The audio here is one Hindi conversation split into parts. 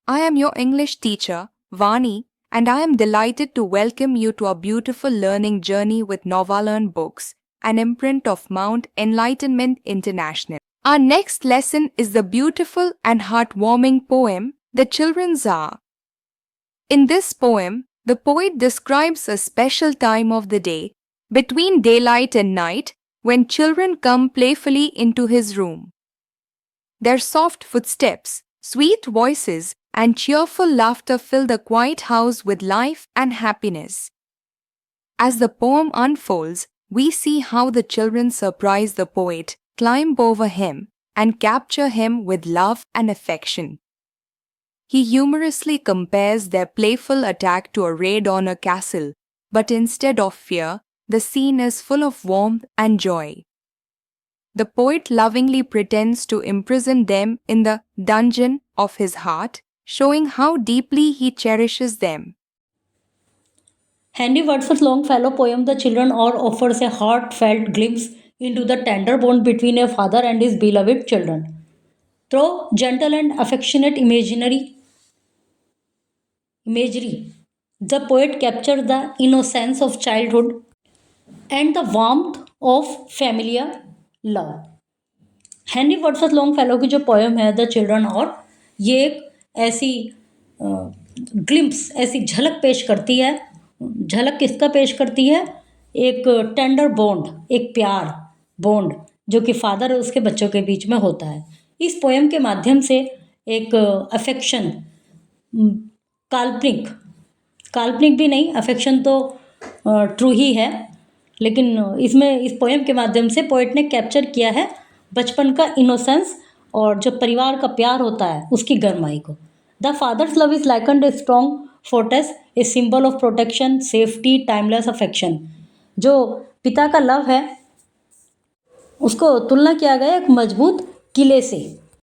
I am your English teacher, Vani, and I am delighted to welcome you to our beautiful learning journey with Novalearn Books, an imprint of Mount Enlightenment International. Our next lesson is the beautiful and heartwarming poem, The Children's Hour. In this poem, the poet describes a special time of the day, between daylight and night, when children come playfully into his room. Their soft footsteps, sweet voices, and cheerful laughter fill the quiet house with life and happiness. As the poem unfolds, we see how the children surprise the poet, climb over him, and capture him with love and affection. He humorously compares their playful attack to a raid on a castle, but instead of fear, the scene is full of warmth and joy. The poet lovingly pretends to imprison them in the dungeon of his heart, showing how deeply he cherishes them. Henry Wadsworth Longfellow poem The Children Hour offers a heartfelt glimpse into the tender bond between a father and his beloved children. Through gentle and affectionate imagery, the poet captures the innocence of childhood and the warmth of familiar love. Henry Wordsworth Longfellow की जो पोएम है द चिल्ड्रन और ये एक ऐसी ग्लिम्प्स ऐसी झलक पेश करती है। झलक किसका पेश करती है? एक टेंडर बॉन्ड, एक प्यार बॉन्ड जो कि फादर और उसके बच्चों के बीच में होता है। इस पोएम के माध्यम से एक अफेक्शन, काल्पनिक काल्पनिक भी नहीं, अफेक्शन तो ट्रू ही है, लेकिन इसमें इस पोएम के माध्यम से पोएट ने कैप्चर किया है बचपन का इनोसेंस और जो परिवार का प्यार होता है उसकी गरमाई को। The father's love is likened a strong fortress, a symbol of protection, safety, timeless affection. जो पिता का लव है उसको तुलना किया गया एक मजबूत किले से,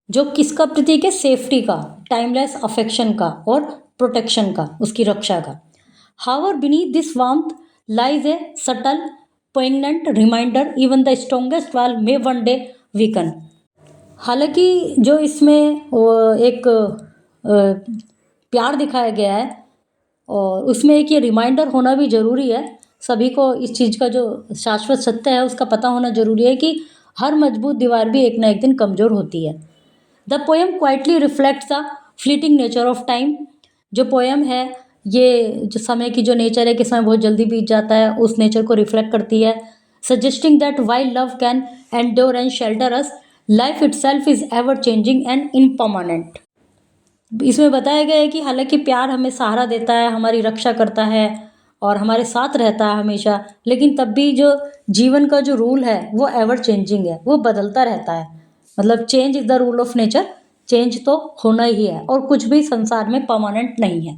जो किसका प्रतीक है? सेफ्टी का, टाइमलेस अफेक्शन का और प्रोटेक्शन का, उसकी रक्षा का। However beneath this warmth lies a subtle poignant reminder even the strongest wall may one day weaken. हालांकि जो इसमें एक प्यार दिखाया गया है और उसमें एक ये रिमाइंडर होना भी ज़रूरी है। सभी को इस चीज़ का जो शाश्वत सत्य है उसका पता होना ज़रूरी है कि हर मजबूत दीवार भी एक ना एक दिन कमज़ोर होती है। The poem quietly reflects the fleeting nature of time. जो पोएम है ये जो समय की जो नेचर है कि समय बहुत जल्दी बीत जाता है, उस नेचर को रिफ्लेक्ट करती है। Suggesting that while love can endure and shelter us, life itself is ever changing and impermanent. इसमें बताया गया है कि हालांकि प्यार हमें सहारा देता है, हमारी रक्षा करता है और हमारे साथ रहता है हमेशा, लेकिन तब भी जो जीवन का जो रूल है वो एवर चेंजिंग है, वो बदलता रहता है। मतलब change is the rule of nature, change तो होना ही है और कुछ भी संसार में परमानेंट नहीं है।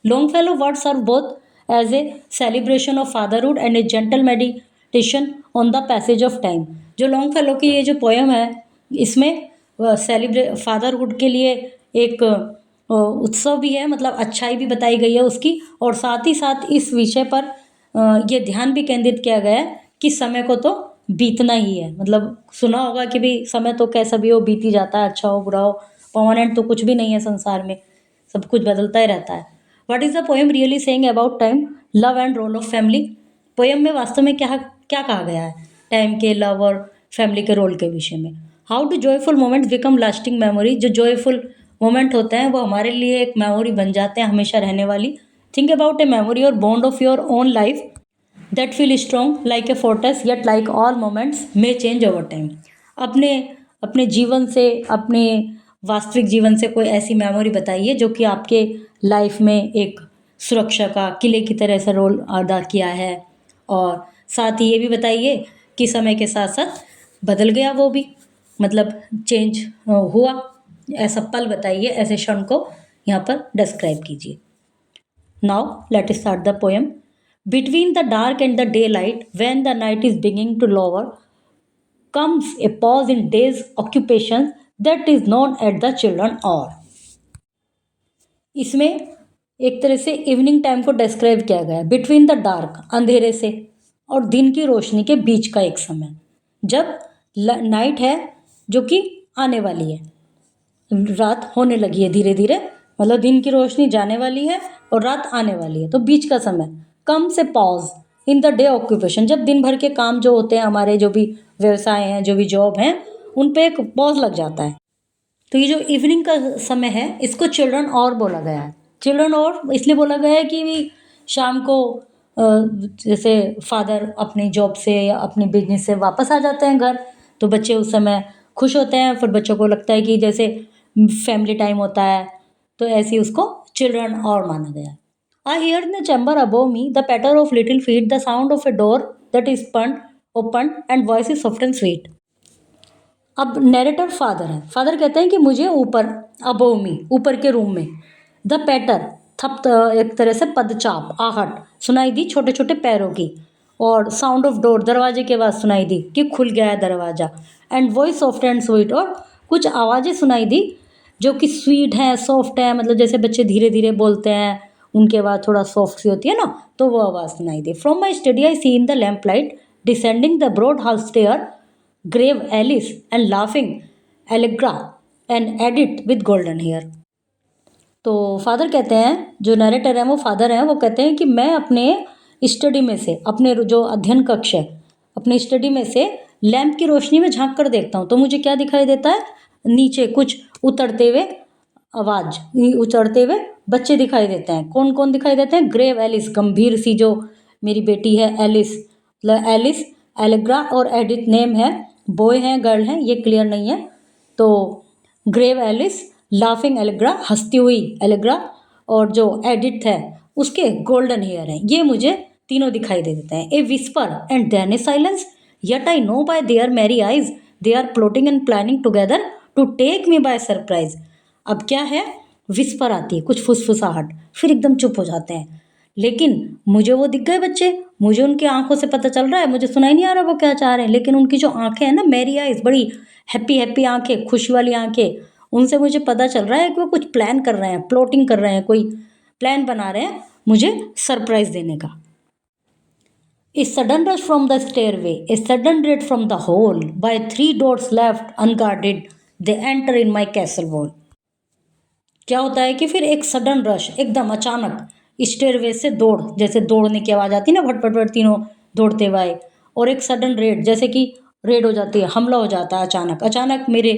Longfellow words are both as a celebration of fatherhood and a gentle meditation on the passage of time. जो लॉन्गफेलो की ये जो पोएम है इसमें फादरहुड के लिए एक उत्सव भी है, मतलब अच्छाई भी बताई गई है उसकी, और साथ ही साथ इस विषय पर ये ध्यान भी केंद्रित किया गया है कि समय को तो बीतना ही है। मतलब सुना होगा कि भाई समय तो कैसा भी हो बीती जाता है, अच्छा हो बुरा हो, परमानेंट तो कुछ भी नहीं है संसार में, सब कुछ बदलता ही रहता है। What is the poem really saying about time, love and role of family? Poem में वास्तव में क्या क्या कहा गया है टाइम के, लव और फैमिली के रोल के विषय में? How do joyful moments become lasting memory? जो जॉयफुल मोमेंट होते हैं वो हमारे लिए एक मेमोरी बन जाते हैं, हमेशा रहने वाली। थिंक अबाउट ए मेमोरी और bond of your own life that feel strong like a fortress yet like all moments may change over time. अपने अपने जीवन से, अपने वास्तविक जीवन से कोई ऐसी मेमोरी बताइए जो कि आपके लाइफ में एक सुरक्षा का किले की तरह से रोल अदा किया है, और साथ ही ये भी बताइए कि समय के साथ साथ बदल गया वो भी, मतलब चेंज हुआ, ऐसा पल बताइए, ऐसे क्षण को यहाँ पर डिस्क्राइब कीजिए। Now let us start the poem. Between the dark and the daylight when the night is beginning to lower comes a pause in day's occupation that is known at the children hour. इसमें एक तरह से इवनिंग टाइम को डिस्क्राइब किया गया है। बिटवीन द डार्क, अंधेरे से, और दिन की रोशनी के बीच का एक समय, जब नाइट है जो कि आने वाली है, रात होने लगी है धीरे धीरे, मतलब दिन की रोशनी जाने वाली है और रात आने वाली है, तो बीच का समय। कम से pause in the day occupation, जब दिन भर के काम जो होते हैं हमारे, जो भी व्यवसाय हैं, जो भी जॉब हैं, उन पे एक पॉज लग जाता है। तो ये जो इवनिंग का समय है, इसको चिल्ड्रन और बोला गया है। चिल्ड्रन और इसलिए बोला गया है कि भी शाम को जैसे फादर अपनी जॉब से या अपनी बिजनेस से वापस आ जाते हैं घर, तो बच्चे उस समय खुश होते हैं, फिर बच्चों को लगता है कि जैसे फैमिली टाइम होता है, तो ऐसे ही उसको चिल्ड्रन और माना गया। I hear in the chamber above me the patter of little feet, the sound of a door that is open and voice is soft and sweet. अब नैरेटर फादर है। फादर कहते हैं कि मुझे ऊपर, अबव मी, ऊपर के रूम में, द पैटर, थप, एक तरह से पदचाप, आहट सुनाई दी छोटे छोटे पैरों की, और साउंड ऑफ डोर, दरवाजे की आवाज़ सुनाई दी कि खुल गया है दरवाज़ा, and voice soft and sweet, और कुछ आवाज़ें सुनाई दी जो कि स्वीट है, सॉफ्ट है, मतलब जैसे बच्चे धीरे धीरे बोलते हैं, उनकी आवाज़ थोड़ा सॉफ्ट सी होती है ना, तो वो आवाज़ सुनाई दी। From my study I see in the lamp light descending the broad hall stair grave Alice and laughing Allegra and Edith with golden hair। तो फादर कहते हैं, जो नरेटर हैं वो फादर हैं, वो कहते हैं कि मैं अपने स्टडी में से, अपने जो अध्ययन कक्ष है, अपने स्टडी में से लैंप की रोशनी में झांक कर देखता हूँ, तो मुझे क्या दिखाई देता है, नीचे कुछ उतरते हुए आवाज़, उतरते हुए बच्चे दिखाई देते हैं। कौन कौन दिखाई देते हैं? ग्रेव एलिस, गंभीर सी जो मेरी बेटी है एलिस, मतलब एलिस, एलेग्रा और एडिथ नेम है, बॉय हैं गर्ल हैं ये क्लियर नहीं है। तो ग्रेव एलिस, लाफिंग एलेग्रा, हंसती हुई एलेग्रा, और जो एडिथ है उसके गोल्डन हेयर हैं, ये मुझे तीनों दिखाई दे देते हैं। A whisper and then a silence, yet I know by their merry eyes they are plotting and planning together to take me by surprise. अब क्या है, विस्पर आती है, कुछ फुसफुसाहट, फिर एकदम चुप हो जाते हैं, लेकिन मुझे वो दिख गए बच्चे, मुझे उनकी आंखों से पता चल रहा है, मुझे सुनाई नहीं आ रहा वो क्या चाह रहे हैं, लेकिन उनकी जो आंखें हैं ना, मेरी आइज, बड़ी हैप्पी हैप्पी आंखें, खुशी वाली आंखें, उनसे मुझे पता चल रहा है कि वो कुछ प्लान कर रहे हैं, प्लॉटिंग कर रहे हैं, कोई प्लान बना रहे हैं मुझे सरप्राइज देने का। A sudden rush from the stairway, a sudden raid from the hall, by 3 doors left unguarded they enter in my castle wall. क्या होता है कि फिर एक सडन रश, एकदम अचानक, स्टेयरवे से दौड़, जैसे दौड़ने की आवाज़ आती है ना, फट फट फट तीनों दौड़ते हुए आए, और एक सडन रेड, जैसे कि रेड हो जाती है, हमला हो जाता है, अचानक अचानक मेरे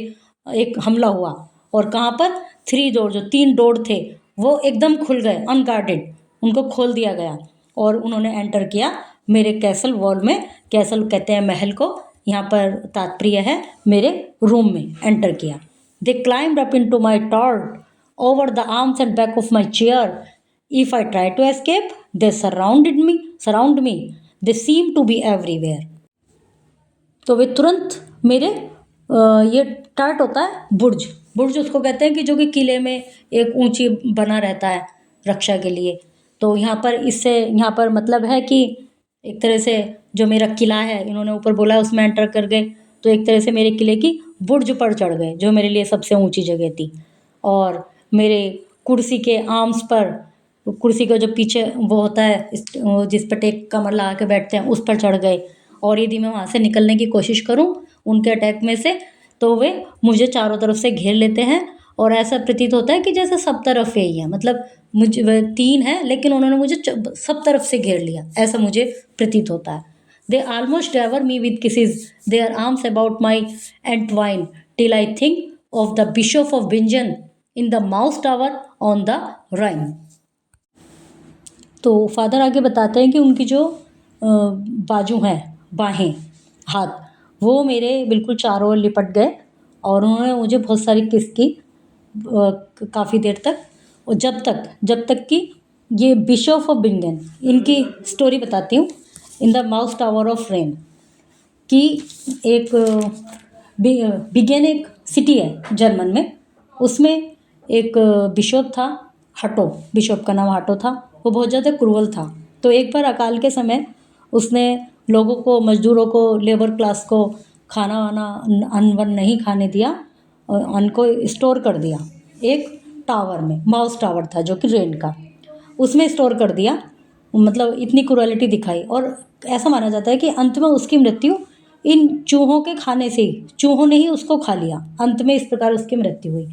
एक हमला हुआ, और कहाँ पर, 3 डोर, जो 3 डोर थे वो एकदम खुल गए, अनगार्डेड, उनको खोल दिया गया, और उन्होंने एंटर किया मेरे कैसल वॉल में। कैसल कहते हैं महल को, यहाँ पर तात्पर्य है मेरे रूम में एंटर किया। They climbed up into my turret over the arms and back of my chair. If I try to escape, they surround me. They seem to be everywhere. तो वे तुरंत मेरे ये टार्ट होता है बुर्ज, बुर्ज उसको कहते हैं कि जो कि किले में एक ऊंची बना रहता है रक्षा के लिए। तो यहाँ पर इससे, यहाँ पर मतलब है कि एक तरह से जो मेरा किला है, इन्होंने ऊपर बोला उसमें एंटर कर गए, तो एक तरह से मेरे किले की बुर्ज पर चढ़ गए, जो मेरे लिए सबसे ऊंची जगह थी, और मेरे कुर्सी के आर्म्स पर, कुर्सी का जो पीछे वो होता है जिस पर टेक कमर लगा के बैठते हैं, उस पर चढ़ गए, और यदि मैं वहाँ से निकलने की कोशिश करूँ उनके अटैक में से, तो वे मुझे चारों तरफ से घेर लेते हैं, और ऐसा प्रतीत होता है कि जैसे सब तरफ यही है, मतलब मुझे 3 है लेकिन उन्होंने मुझे सब तरफ से घेर लिया, ऐसा मुझे प्रतीत होता है। They almost devour me with kisses their arms about my entwine till I think of the bishop of Bingen in the mouse tower on the Rhine. तो फादर आगे बताते हैं कि उनकी जो बाजू हैं, बाहें, हाथ, वो मेरे बिल्कुल चारों ओर लिपट गए, और उन्होंने मुझे बहुत सारी किस की काफ़ी देर तक, और जब तक कि ये बिशप ऑफ बिंगन, इनकी स्टोरी बताती हूँ। इन the mouse tower of rain की एक बिगेन एक सिटी है जर्मन में, उसमें एक बिशप था, हटो, बिशप का नाम हटो था, वो बहुत ज़्यादा क्रूअल था। तो एक बार अकाल के समय उसने लोगों को, मजदूरों को, लेबर क्लास को खाना वाना, अन्न वन नहीं खाने दिया, अन्न को स्टोर कर दिया एक टावर में, माउस टावर था जो कि रेन का, उसमें स्टोर कर दिया, मतलब इतनी क्रूअलिटी दिखाई, और ऐसा माना जाता है कि अंत में उसकी मृत्यु इन चूहों के खाने से ही, चूहों ने ही उसको खा लिया, अंत में इस प्रकार उसकी मृत्यु हुई।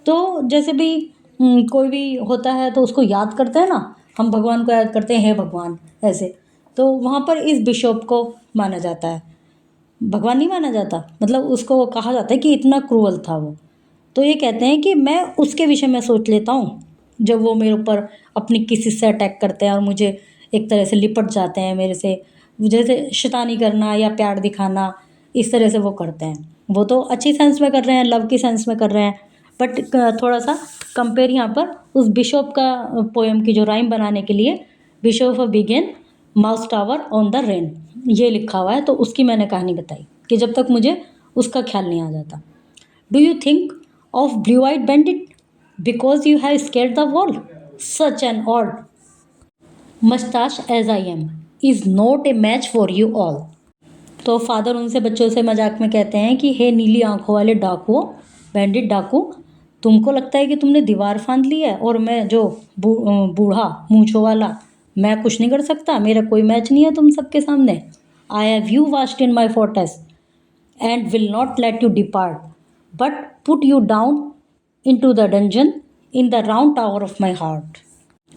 तो जैसे भी कोई भी होता है तो उसको याद करते हैं ना, हम भगवान को याद करते हैं, हे भगवान, ऐसे। तो वहाँ पर इस बिशप को माना जाता है, भगवान नहीं माना जाता, मतलब उसको कहा जाता है कि इतना क्रूअल था वो। तो ये कहते हैं कि मैं उसके विषय में सोच लेता हूँ जब वो मेरे ऊपर अपनी किसी से अटैक करते हैं और मुझे एक तरह से लिपट जाते हैं मेरे से, जैसे शैतानी करना या प्यार दिखाना, इस तरह से वो करते हैं। वो तो अच्छी सेंस में कर रहे हैं, लव की सेंस में कर रहे हैं, बट थोड़ा सा कंपेयर यहाँ पर उस बिशप का पोएम की जो राइम बनाने के लिए, bishop of Bingen mouse tower on the Rhine, ये लिखा हुआ है। तो उसकी मैंने कहानी बताई कि जब तक मुझे उसका ख्याल नहीं आ जाता। Do you think of blue eyed bandit because you have scared the wall, such an odd moustache as I am is not a match for you all. तो फादर उनसे बच्चों से मजाक में कहते हैं कि हे नीली आंखों वाले डाकुओं, बैंडिट डाकू, तुमको लगता है कि तुमने दीवार फांद ली है और मैं जो बूढ़ा मूंछों वाला, मैं कुछ नहीं कर सकता, मेरा कोई मैच नहीं है तुम सबके सामने। I have you fast in my fortress and will not let you depart but put you down into the dungeon in the round tower of my heart.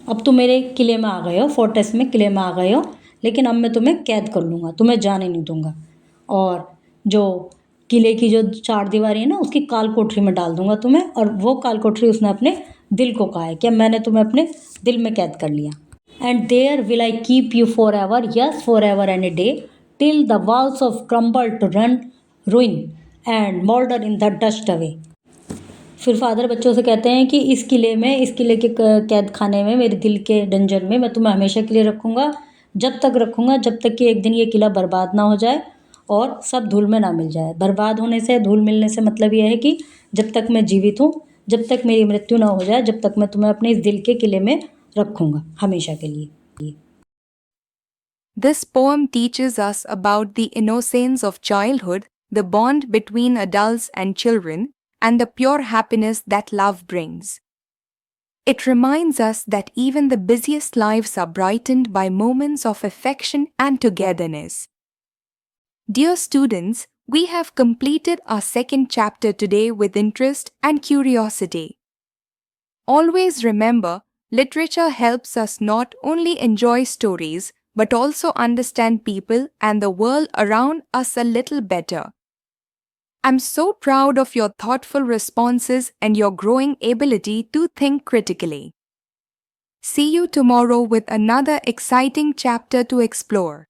अब तुम मेरे किले में आ गए हो, फोर्टेस में किले में आ गए हो, लेकिन अब मैं तुम्हें कैद कर लूँगा, तुम्हें जाने नहीं दूंगा, और जो किले की जो चार दीवारी है ना, उसकी काल कोठरी में डाल दूंगा तुम्हें। और वो काल कोठरी उसने अपने दिल को कहा है कि मैंने तुम्हें अपने दिल में कैद कर लिया। And there will I keep you forever, yes forever and a day, till the walls of crumble to run ruin and moulder in the dust away. फिर फादर बच्चों से कहते हैं कि इस किले में, इस किले के कैद खाने में, मेरे दिल के डंजन में मैं तुम्हें हमेशा के लिए रखूँगा, जब तक रखूँगा जब तक कि एक दिन ये किला बर्बाद ना हो जाए और सब धूल में ना मिल जाए। बर्बाद होने से, धूल मिलने से मतलब यह है कि जब तक मैं जीवित हूँ, जब तक मेरी मृत्यु ना हो जाए, जब तक मैं तुम्हें अपने इस दिल के किले में रखूँगा हमेशा के लिए। This poem teaches us about the innocence of childhood, the bond between adults and children, and the pure happiness that love brings. It reminds us that even the busiest lives are brightened by moments of affection and togetherness. Dear students, we have completed our second chapter today with interest and curiosity. Always remember, literature helps us not only enjoy stories but also understand people and the world around us a little better. I'm so proud of your thoughtful responses and your growing ability to think critically. See you tomorrow with another exciting chapter to explore.